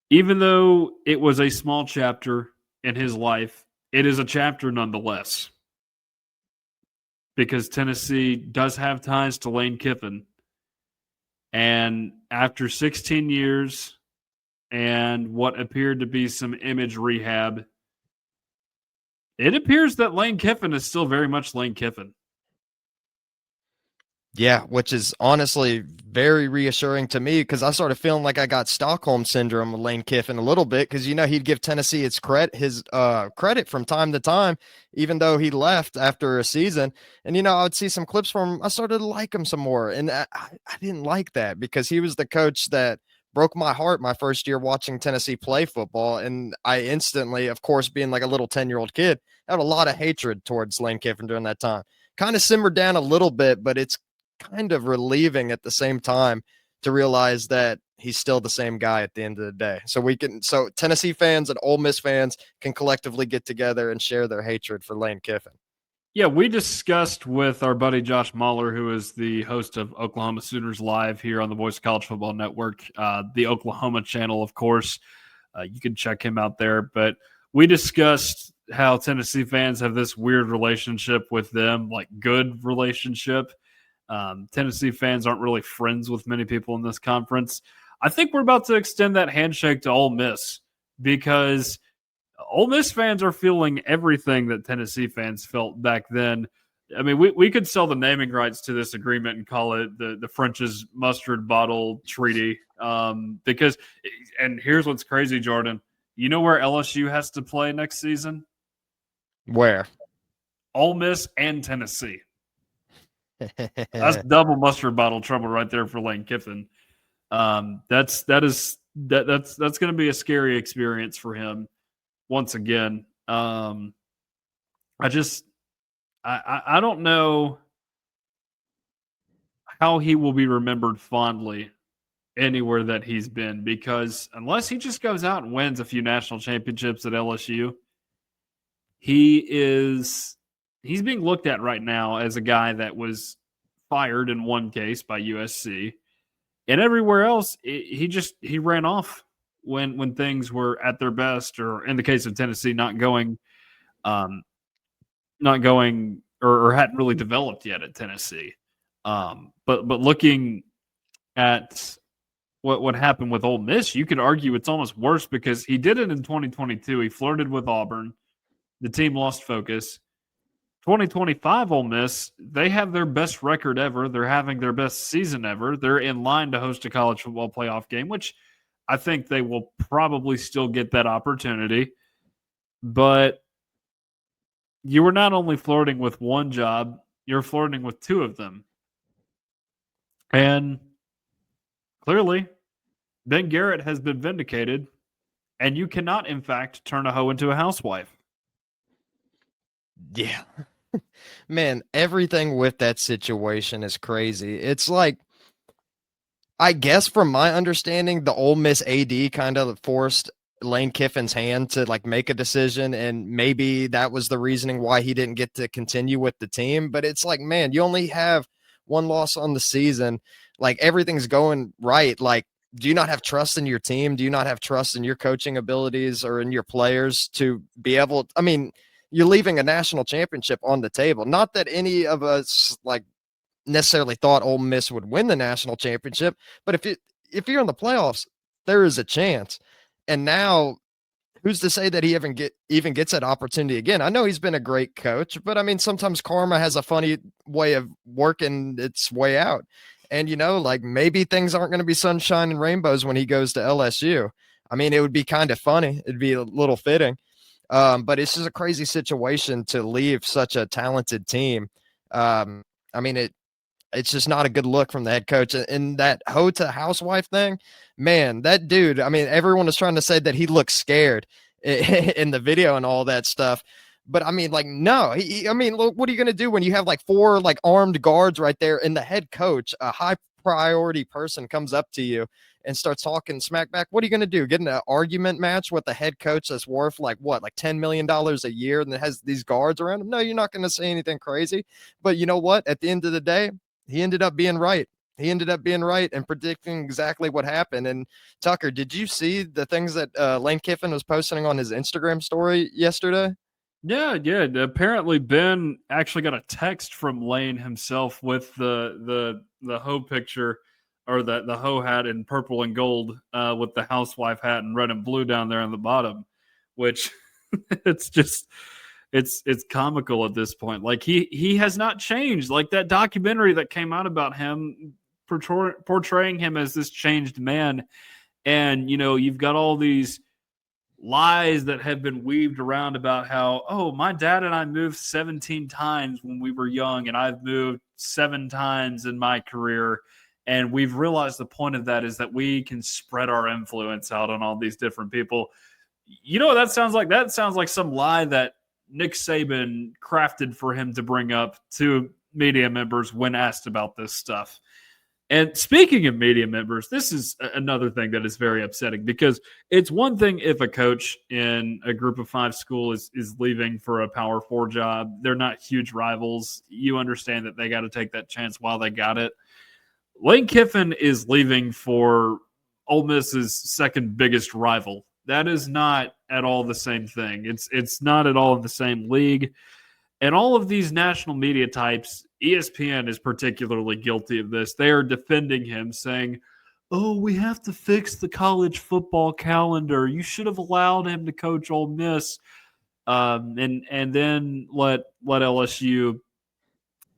Even though it was a small chapter in his life, it is a chapter nonetheless. Because Tennessee does have ties to Lane Kiffin. And after 16 years and what appeared to be some image rehab, it appears that Lane Kiffin is still very much Lane Kiffin. Yeah, which is honestly very reassuring to me because I started feeling like I got Stockholm syndrome with Lane Kiffin a little bit because he'd give Tennessee his credit from time to time, even though he left after a season. And I would see some clips from him. I started to like him some more, and I didn't like that because he was the coach that broke my heart my first year watching Tennessee play football, and I instantly, of course, being like a little 10-year-old kid, had a lot of hatred towards Lane Kiffin during that time. Kind of simmered down a little bit, but it's kind of relieving at the same time to realize that he's still the same guy at the end of the day. So Tennessee fans and Ole Miss fans can collectively get together and share their hatred for Lane Kiffin. Yeah, we discussed with our buddy Josh Mahler, who is the host of Oklahoma Sooners Live here on the Voice of College Football Network, the Oklahoma channel, of course. You can check him out there. But we discussed how Tennessee fans have this weird relationship with them, like good relationship. Tennessee fans aren't really friends with many people in this conference. I think we're about to extend that handshake to Ole Miss because Ole Miss fans are feeling everything that Tennessee fans felt back then. I mean, we could sell the naming rights to this agreement and call it the French's mustard bottle treaty. Because, and here's what's crazy, Jordan. You know where LSU has to play next season? Where? Ole Miss and Tennessee. That's double mustard bottle trouble right there for Lane Kiffin. That's going to be a scary experience for him once again. I don't know how he will be remembered fondly anywhere that he's been, because unless he just goes out and wins a few national championships at LSU, he's being looked at right now as a guy that was fired in one case by USC, and everywhere else he ran off when things were at their best, or in the case of Tennessee, not going or hadn't really developed yet at Tennessee. But looking at what happened with Ole Miss, you could argue it's almost worse because he did it in 2022. He flirted with Auburn. The team lost focus. 2025 Ole Miss, they have their best record ever. They're having their best season ever. They're in line to host a college football playoff game, which I think they will probably still get that opportunity. But you were not only flirting with one job, you're flirting with two of them. And clearly, Ben Garrett has been vindicated, and you cannot, in fact, turn a hoe into a housewife. Yeah. Man, everything with that situation is crazy. It's like, I guess from my understanding, the Ole Miss AD kind of forced Lane Kiffin's hand to like make a decision, and maybe that was the reasoning why he didn't get to continue with the team. But it's like, man, you only have one loss on the season. Like everything's going right. Like, do you not have trust in your team? Do you not have trust in your coaching abilities or in your players to be able? I mean, you're leaving a national championship on the table. Not that any of us like necessarily thought Ole Miss would win the national championship, but if you're in the playoffs, there is a chance. And now, who's to say that he even gets that opportunity again? I know he's been a great coach, but I mean, sometimes karma has a funny way of working its way out. And like maybe things aren't going to be sunshine and rainbows when he goes to LSU. I mean, it would be kind of funny. It'd be a little fitting. But it's just a crazy situation to leave such a talented team. I mean, it's just not a good look from the head coach. And that hoe to housewife thing, man, that dude, I mean, everyone is trying to say that he looks scared in the video and all that stuff. But I mean, like, no, I mean, look, what are you going to do when you have like 4 like armed guards right there and the head coach, a high priority person, comes up to you and starts talking smack back? What are you going to do? Get in an argument match with the head coach that's worth like what, like $10 million a year and that has these guards around him? No, you're not going to say anything crazy. But you know what? At the end of the day, he ended up being right. he ended up being right and predicting exactly what happened. And Tucker, did you see the things that Lane Kiffin was posting on his Instagram story yesterday? Yeah. Apparently, Ben actually got a text from Lane himself with the hoe picture, or the hoe hat in purple and gold, with the housewife hat in red and blue down there on the bottom, which it's just it's comical at this point. Like he has not changed. Like that documentary that came out about him portraying him as this changed man, and you've got all these lies that have been weaved around about how, oh, my dad and I moved 17 times when we were young, and I've moved 7 times in my career. And we've realized the point of that is that we can spread our influence out on all these different people. You know what that sounds like? That sounds like some lie that Nick Saban crafted for him to bring up to media members when asked about this stuff. And speaking of media members, this is another thing that is very upsetting, because it's one thing if a coach in a group of 5 school is leaving for a Power 4 job. They're not huge rivals. You understand that they got to take that chance while they got it. Lane Kiffin is leaving for Ole Miss's second biggest rival. That is not at all the same thing. It's not at all in the same league. And all of these national media types, ESPN is particularly guilty of this. They are defending him, saying, "Oh, we have to fix the college football calendar. You should have allowed him to coach Ole Miss, and then let LSU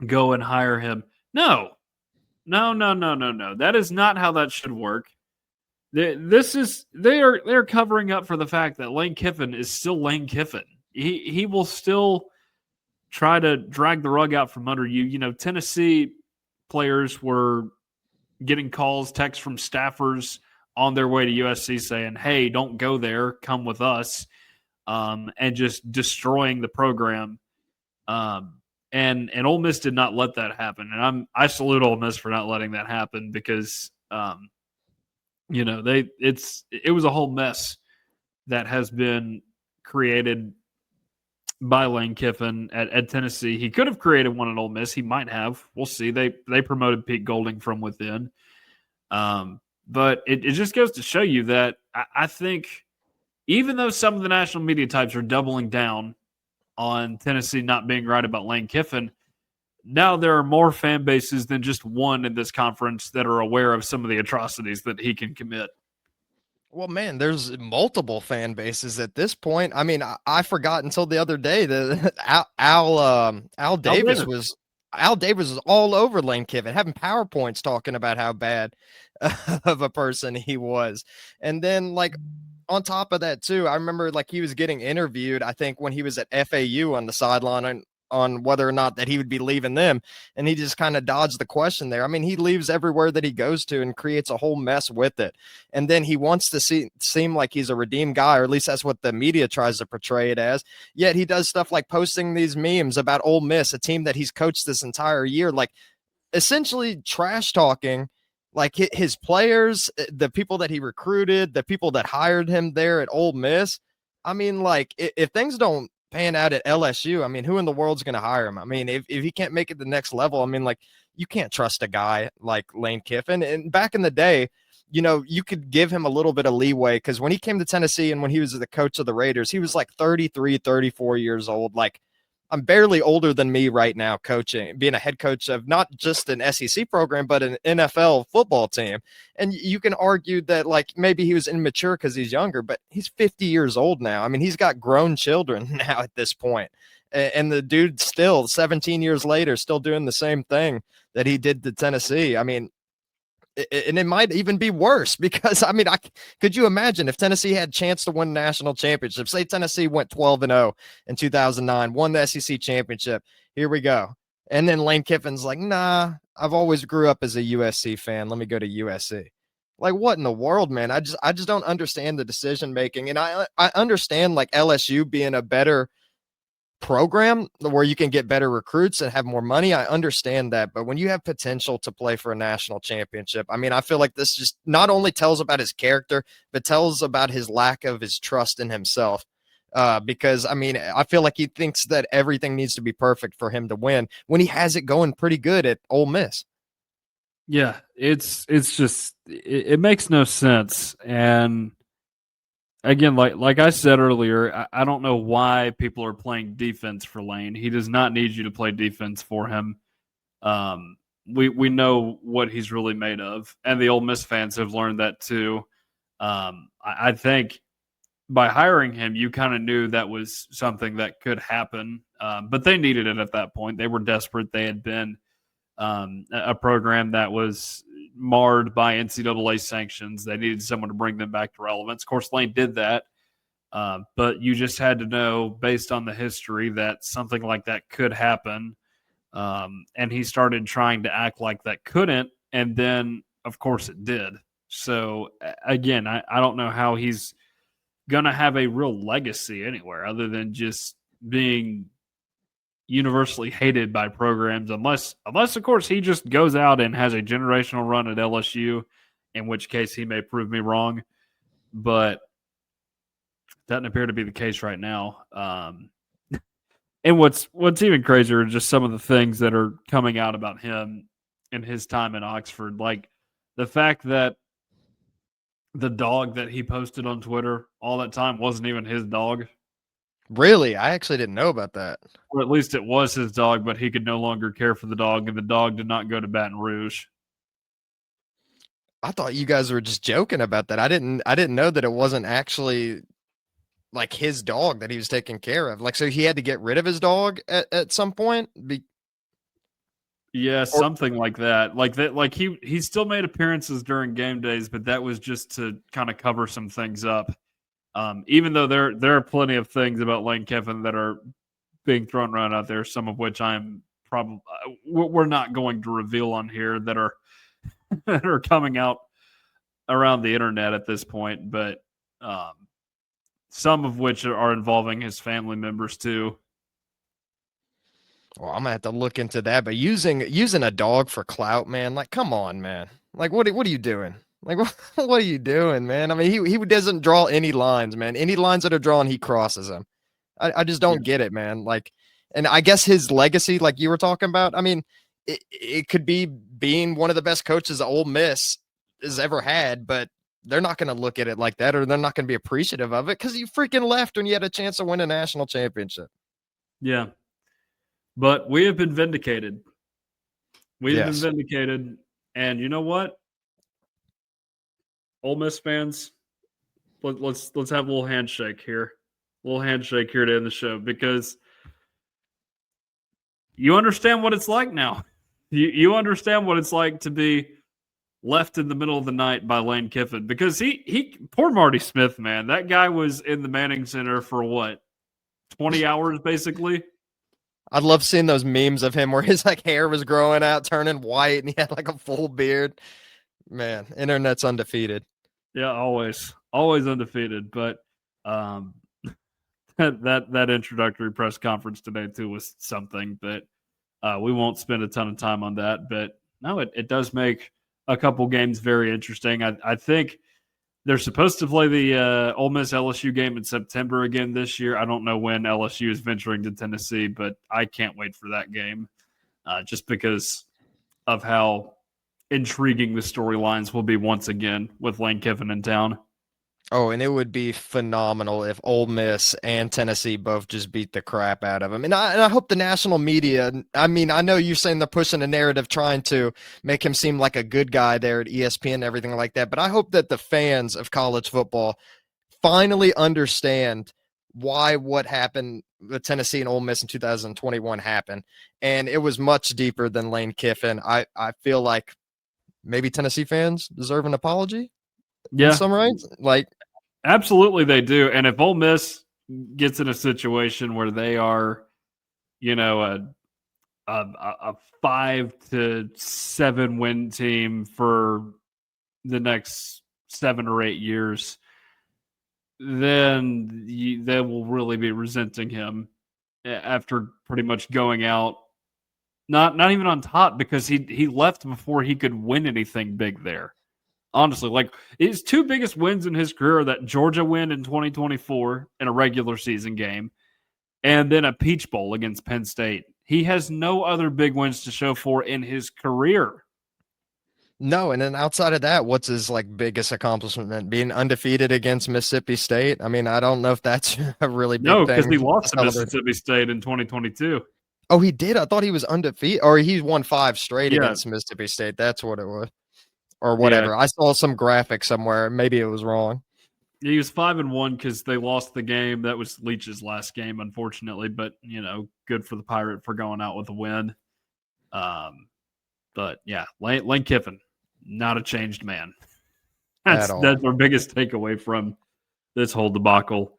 go and hire him." No. That is not how that should work. They're covering up for the fact that Lane Kiffin is still Lane Kiffin. He will still try to drag the rug out from under you. Tennessee players were getting calls, texts from staffers on their way to USC saying, "Hey, don't go there, come with us," and just destroying the program. And Ole Miss did not let that happen, and I salute Ole Miss for not letting that happen, because it was a whole mess that has been created by Lane Kiffin at Tennessee. He could have created one at Ole Miss. He might have. We'll see. They promoted Pete Golding from within. But it just goes to show you that I think, even though some of the national media types are doubling down on Tennessee not being right about Lane Kiffin, now there are more fan bases than just one in this conference that are aware of some of the atrocities that he can commit. Well, man, there's multiple fan bases at this point. I mean, I forgot until the other day that Al Davis was all over Lane Kiffin, having PowerPoints talking about how bad of a person he was. And then, like, on top of that too, I remember, like, he was getting interviewed, I think, when he was at FAU on the sideline on whether or not that he would be leaving them, and he just kind of dodged the question there. I mean, he leaves everywhere that he goes to and creates a whole mess with it. And then he wants to seem like he's a redeemed guy, or at least that's what the media tries to portray it as. Yet he does stuff like posting these memes about Ole Miss, a team that he's coached this entire year, like essentially trash talking like his players, the people that he recruited, the people that hired him there at Ole Miss. I mean, like, if things don't pan out at LSU, I mean, who in the world's going to hire him? I mean, if he can't make it the next level, I mean, like, you can't trust a guy like Lane Kiffin. And back in the day, you could give him a little bit of leeway, because when he came to Tennessee and when he was the coach of the Raiders, he was like 33, 34 years old. Like, I'm barely older than me right now, coaching, being a head coach of not just an SEC program, but an NFL football team. And you can argue that, like, maybe he was immature because he's younger, but he's 50 years old now. I mean, he's got grown children now at this point. And the dude still 17 years later, still doing the same thing that he did to Tennessee. I mean, and it might even be worse, because I mean, could you imagine if Tennessee had a chance to win national championship? Say Tennessee went 12-0 in 2009, won the SEC championship. Here we go. And then Lane Kiffin's like, "Nah, I've always grew up as a USC fan. Let me go to USC." Like, what in the world, man? I just don't understand the decision making. And I understand, like, LSU being a better program where you can get better recruits and have more money. I understand that. But when you have potential to play for a national championship, I mean, I feel like this just not only tells about his character, but tells about his lack of his trust in himself. Because, I mean, I feel like he thinks that everything needs to be perfect for him to win when he has it going pretty good at Ole Miss. Yeah, it's just it makes no sense. And again, like I said earlier, I don't know why people are playing defense for Lane. He does not need you to play defense for him. Um, we know what he's really made of, and the Ole Miss fans have learned that too. I think by hiring him, you kind of knew that was something that could happen, but they needed it at that point. They were desperate. They had been a program that was marred by NCAA sanctions. They needed someone to bring them back to relevance. Of course, Lane did that, but you just had to know, based on the history, that something like that could happen. And he started trying to act like that couldn't, and then, of course, it did. So, again, I don't know how he's going to have a real legacy anywhere other than just being universally hated by programs, unless of course he just goes out and has a generational run at LSU, in which case he may prove me wrong, but doesn't appear to be the case right now. And what's even crazier are just some of the things that are coming out about him and his time in Oxford, like the fact that the dog that he posted on Twitter all that time wasn't even his dog. Really? I actually didn't know about that. Or at least it was his dog, but he could no longer care for the dog, and the dog did not go to Baton Rouge. I thought you guys were just joking about that. I didn't know that it wasn't actually like his dog that he was taking care of. Like, so he had to get rid of his dog at some point. Yeah, Or something like that. Like that. Like he still made appearances during game days, but that was just to kind of cover some things up. Even though there are plenty of things about Lane Kiffin that are being thrown around out there, some of which I'm probably we're not going to reveal on here that are that are coming out around the internet at this point, but um, some of which are involving his family members too. well, I'm gonna have to look into that. But using a dog for clout, man, like come on, man. Like what are you doing? Like what are you doing, man? I mean, he doesn't draw any lines, man. Any lines that are drawn, he crosses them. I just Yeah. don't get it, man. Like, and I guess his legacy, like you were talking about, I mean, it could be being one of the best coaches that Ole Miss has ever had, but they're not going to look at it like that, or they're not going to be appreciative of it because you freaking left when you had a chance to win a national championship. Yeah. But we have been vindicated. We have been Yes. vindicated. And you know what? Ole Miss fans, let's have a little handshake here. A little handshake here to end the show because you understand what it's like now. You understand what it's like to be left in the middle of the night by Lane Kiffin because he poor Marty Smith, man. That guy was in the Manning Center for what, 20 hours basically. I love seeing those memes of him where his like hair was growing out, turning white, and he had like a full beard. Man, internet's undefeated. Yeah, always undefeated. But um, that introductory press conference today too was something. But we won't spend a ton of time on that. But no, it does make a couple games very interesting. I think they're supposed to play the Ole Miss LSU game in September again this year. I don't know when LSU is venturing to Tennessee, but I can't wait for that game just because of how intriguing the storylines will be once again with Lane Kiffin in town. Oh, and it would be phenomenal if Ole Miss and Tennessee both just beat the crap out of him. And I hope the national media, I mean, I know you're saying they're pushing a narrative trying to make him seem like a good guy there at ESPN and everything like that, but I hope that the fans of college football finally understand why what happened with Tennessee and Ole Miss in 2021 happened. And it was much deeper than Lane Kiffin. I feel like maybe Tennessee fans deserve an apology in Yeah, some rights. Like, absolutely they do. And if Ole Miss gets in a situation where they are, you know, a 5 to 7 win team for the next 7 or 8 years, then they will really be resenting him after pretty much going out not even on top because he left before he could win anything big there. Honestly, like his two biggest wins in his career are that Georgia win in 2024 in a regular season game and then a Peach Bowl against Penn State. He has no other big wins to show for in his career. No, and then outside of that, what's his like biggest accomplishment? Being undefeated against Mississippi State? I mean, I don't know if that's a really big No, because thing he to lost to celebrate. Mississippi State in 2022. Oh, he did? I thought he was undefeated, or he won 5 straight Yeah, against Mississippi State. That's what it was. Or yeah. whatever. I saw some graphic somewhere. Maybe it was wrong. He was 5-1 because they lost the game. That was Leach's last game, unfortunately. But good for the Pirate for going out with a win. But yeah, Lane Kiffin, not a changed man. At That's all. our biggest takeaway from this whole debacle.